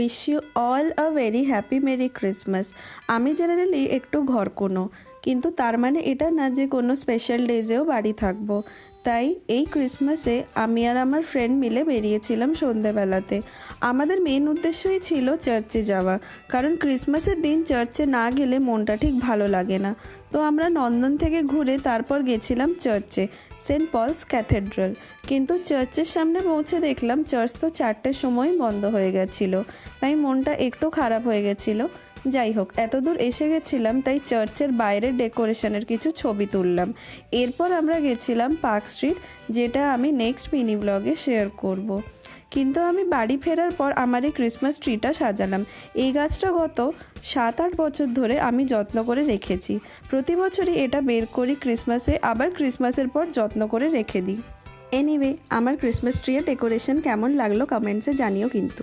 Wish you all a very happy merry Christmas. আমি generally একটু ঘরকোনো, কিন্তু তার মানে এটা না যে কোনো স্পেশাল ডেজেও বাড়ি থাকবো। তাই এই ক্রিসমাসে আমি আর আমার ফ্রেন্ড মিলে বেরিয়েছিলাম সন্ধেবেলাতে। আমাদের মেন উদ্দেশ্যই ছিল চার্চে যাওয়া, কারণ ক্রিসমাসের দিন চার্চে না গেলে মনটা ঠিক ভালো লাগে না। তো আমরা নন্দন থেকে ঘুরে তারপর গেছিলাম চার্চে, সেন্ট পলস ক্যাথেড্রাল। কিন্তু চার্চের সামনে পৌঁছে দেখলাম চার্চ তো 4টের সময় বন্ধ হয়ে গেছিলো, তাই মনটা একটু খারাপ হয়ে গেছিলো। যাই হোক, এত দূর এসে গেছিলাম, তাই চার্চের বাইরের ডেকোরেশনের কিছু ছবি তুললাম। এরপর আমরা গেছিলাম পার্ক স্ট্রিট, যেটা আমি নেক্সট মিনি ব্লগে শেয়ার করব। কিন্তু আমি বাড়ি ফেরার পর আমার এই ক্রিসমাস ট্রিটা সাজালাম। এই গাছটা গত 7-8 বছর ধরে আমি যত্ন করে রেখেছি। প্রতি বছরই এটা বের করি ক্রিসমাসে, আবার ক্রিসমাসের পর যত্ন করে রেখে দিই। এনিওয়ে, আমার ক্রিসমাস ট্রিয়ের ডেকোরেশন কেমন লাগলো কমেন্টসে জানিও কিন্তু।